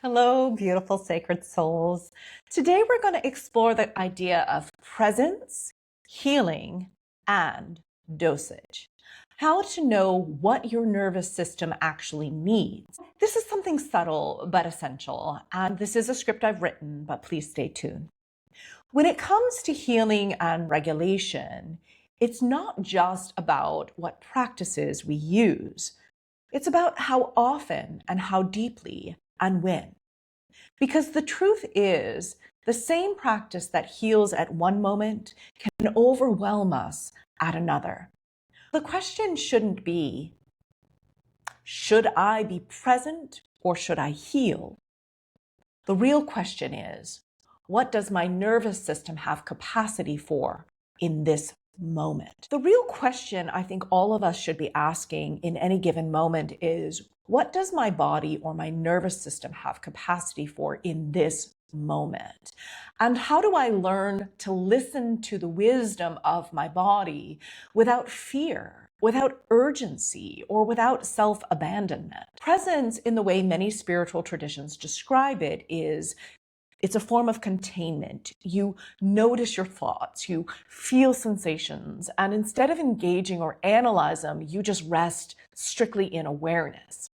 Hello, beautiful sacred souls. Today we're going to explore the idea of presence, healing, and dosage. How to know what your nervous system actually needs. This is something subtle but essential, and this is a script I've written, but please stay tuned. When it comes to healing and regulation, it's not just about what practices we use. It's about how often and how deeply and when. Because the truth is, the same practice that heals at one moment can overwhelm us at another. The question shouldn't be, should I be present or should I heal? The real question is, what does my nervous system have capacity for in this moment? The real question I think all of us should be asking in any given moment is, what does my body or my nervous system have capacity for in this moment? And how do I learn to listen to the wisdom of my body without fear, without urgency, or without self-abandonment? Presence, in the way many spiritual traditions describe it, it's a form of containment. You notice your thoughts, you feel sensations, and instead of engaging or analyze them, you just rest strictly in awareness.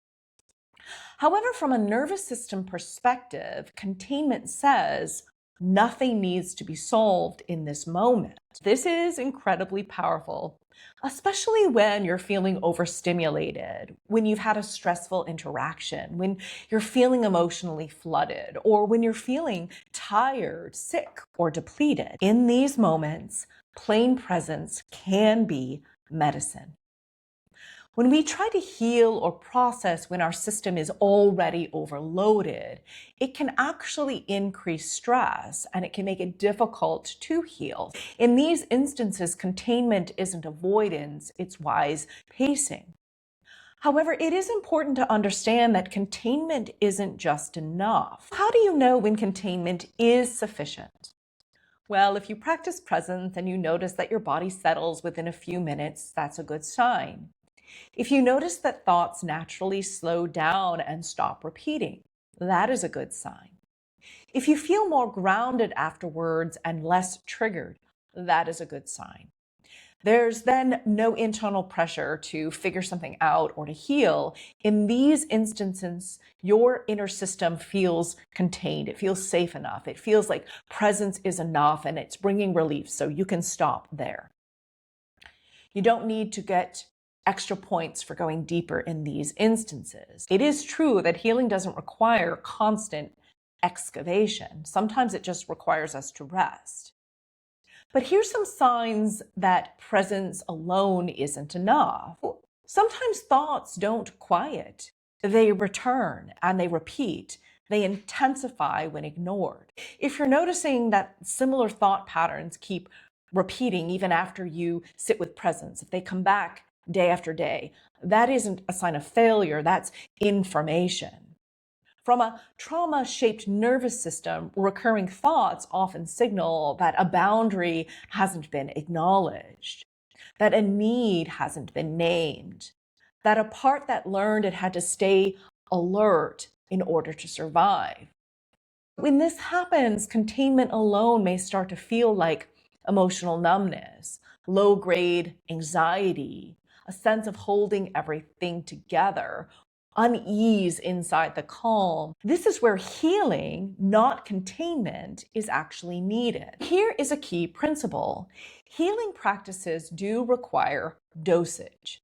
However, from a nervous system perspective, containment says nothing needs to be solved in this moment. This is incredibly powerful, especially when you're feeling overstimulated, when you've had a stressful interaction, when you're feeling emotionally flooded, or when you're feeling tired, sick, or depleted. In these moments, plain presence can be medicine. When we try to heal or process when our system is already overloaded, it can actually increase stress and it can make it difficult to heal. In these instances, containment isn't avoidance, it's wise pacing. However, it is important to understand that containment isn't just enough. How do you know when containment is sufficient? Well, if you practice presence and you notice that your body settles within a few minutes, that's a good sign. If you notice that thoughts naturally slow down and stop repeating, that is a good sign. If you feel more grounded afterwards and less triggered, that is a good sign. There's then no internal pressure to figure something out or to heal. In these instances, your inner system feels contained. It feels safe enough. It feels like presence is enough and it's bringing relief, so you can stop there. You don't need to get extra points for going deeper in these instances. It is true that healing doesn't require constant excavation. Sometimes it just requires us to rest. But here's some signs that presence alone isn't enough. Sometimes thoughts don't quiet. They return and they repeat. They intensify when ignored. If you're noticing that similar thought patterns keep repeating even after you sit with presence, if they come back day after day, that isn't a sign of failure, that's information. From a trauma-shaped nervous system, recurring thoughts often signal that a boundary hasn't been acknowledged, that a need hasn't been named, that a part that learned it had to stay alert in order to survive. When this happens, containment alone may start to feel like emotional numbness, low-grade anxiety, a sense of holding everything together, unease inside the calm. This is where healing, not containment, is actually needed. Here is a key principle. Healing practices do require dosage.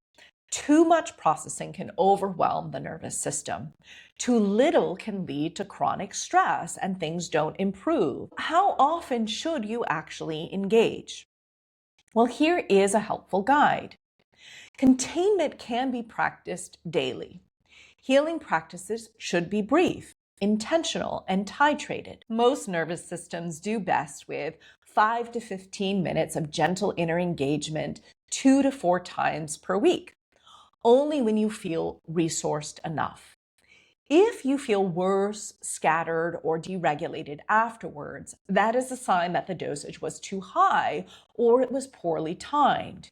Too much processing can overwhelm the nervous system. Too little can lead to chronic stress and things don't improve. How often should you actually engage? Well, here is a helpful guide. Containment can be practiced daily. Healing practices should be brief, intentional, and titrated. Most nervous systems do best with 5 to 15 minutes of gentle inner engagement 2 to 4 times per week, only when you feel resourced enough. If you feel worse, scattered, or deregulated afterwards, that is a sign that the dosage was too high or it was poorly timed.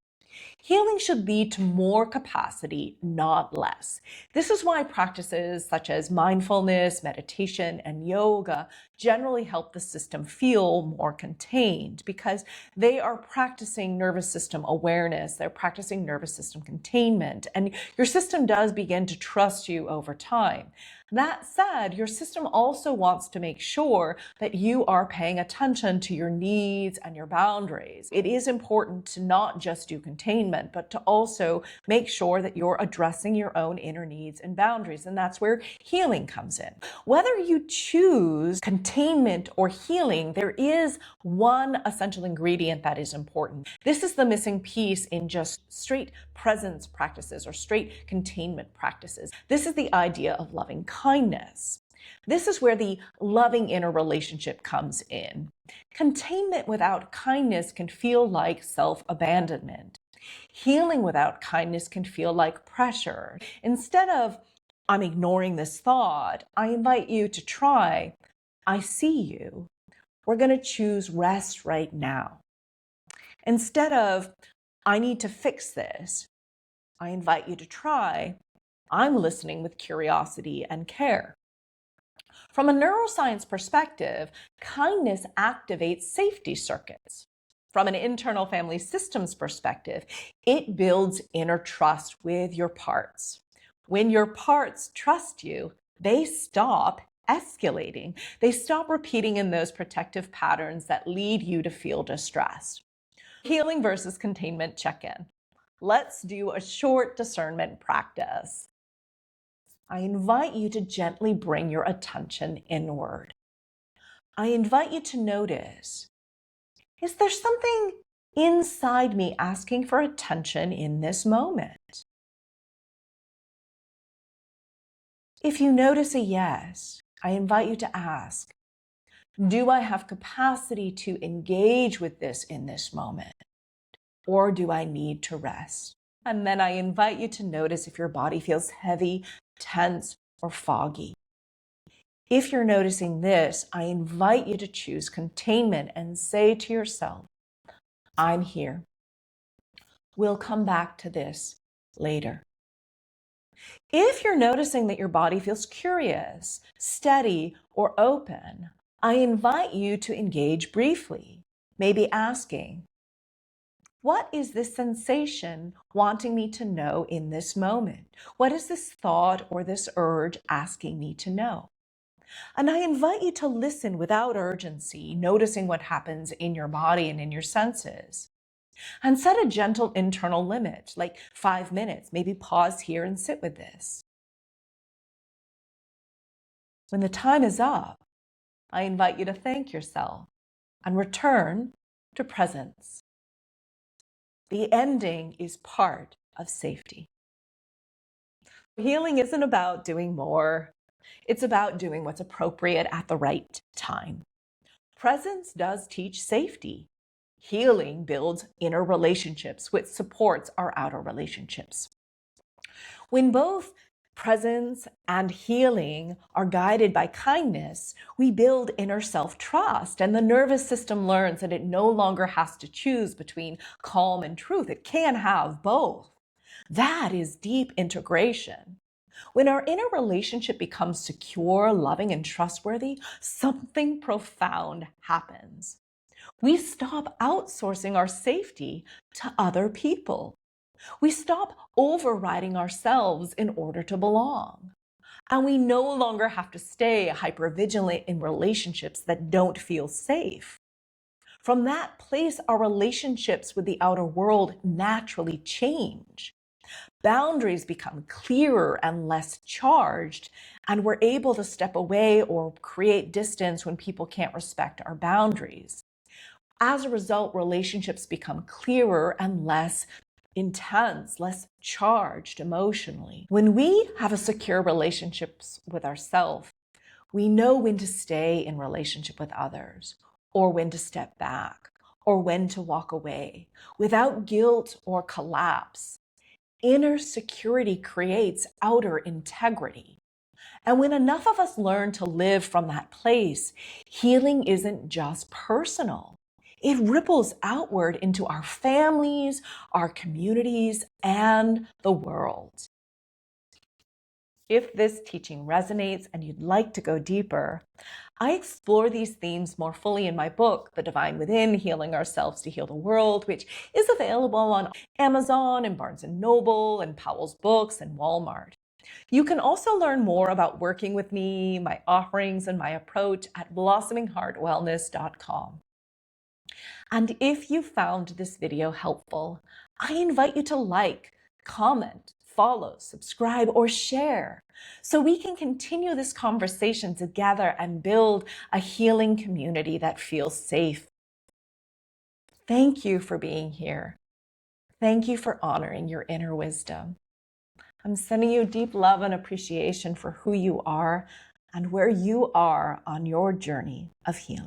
Healing should lead to more capacity, not less. This is why practices such as mindfulness, meditation, and yoga generally help the system feel more contained because they are practicing nervous system awareness, they're practicing nervous system containment, and your system does begin to trust you over time. That said, your system also wants to make sure that you are paying attention to your needs and your boundaries. It is important to not just do containment, but to also make sure that you're addressing your own inner needs and boundaries. And that's where healing comes in. Whether you choose containment or healing, there is one essential ingredient that is important. This is the missing piece in just straight presence practices or straight containment practices. This is the idea of loving kindness. This is where the loving inner relationship comes in. Containment without kindness can feel like self-abandonment. Healing without kindness can feel like pressure. Instead of, I'm ignoring this thought, I invite you to try, I see you. We're going to choose rest right now. Instead of, I need to fix this, I invite you to try, I'm listening with curiosity and care. From a neuroscience perspective, kindness activates safety circuits. From an internal family systems perspective, it builds inner trust with your parts. When your parts trust you, they stop escalating. They stop repeating in those protective patterns that lead you to feel distressed. Healing versus containment check-in. Let's do a short discernment practice. I invite you to gently bring your attention inward. I invite you to notice, is there something inside me asking for attention in this moment? If you notice a yes, I invite you to ask, do I have capacity to engage with this in this moment? Or do I need to rest? And then I invite you to notice if your body feels heavy, tense, or foggy. If you're noticing this, I invite you to choose containment and say to yourself, I'm here. We'll come back to this later. If you're noticing that your body feels curious, steady, or open, I invite you to engage briefly, maybe asking, what is this sensation wanting me to know in this moment? What is this thought or this urge asking me to know? And I invite you to listen without urgency, noticing what happens in your body and in your senses. And set a gentle internal limit, like 5 minutes. Maybe pause here and sit with this. When the time is up, I invite you to thank yourself and return to presence. The ending is part of safety. Healing isn't about doing more. It's about doing what's appropriate at the right time. Presence does teach safety. Healing builds inner relationships, which supports our outer relationships. When both presence and healing are guided by kindness, we build inner self-trust, and the nervous system learns that it no longer has to choose between calm and truth. It can have both. That is deep integration. When our inner relationship becomes secure, loving, and trustworthy, something profound happens. We stop outsourcing our safety to other people. We stop overriding ourselves in order to belong. And we no longer have to stay hypervigilant in relationships that don't feel safe. From that place, our relationships with the outer world naturally change. Boundaries become clearer and less charged, and we're able to step away or create distance when people can't respect our boundaries. As a result, relationships become clearer and less intense, less charged emotionally. When we have a secure relationships with ourselves, we know when to stay in relationship with others, or when to step back, or when to walk away, without guilt or collapse. Inner security creates outer integrity. And when enough of us learn to live from that place, healing isn't just personal. it ripples outward into our families, our communities, and the world. If this teaching resonates and you'd like to go deeper, I explore these themes more fully in my book, The Divine Within, Healing Ourselves to Heal the World, which is available on Amazon and Barnes & Noble and Powell's Books and Walmart. You can also learn more about working with me, my offerings, and my approach at blossomingheartwellness.com. And if you found this video helpful, I invite you to like, comment, follow, subscribe, or share so we can continue this conversation together and build a healing community that feels safe. Thank you for being here. Thank you for honoring your inner wisdom. I'm sending you deep love and appreciation for who you are and where you are on your journey of healing.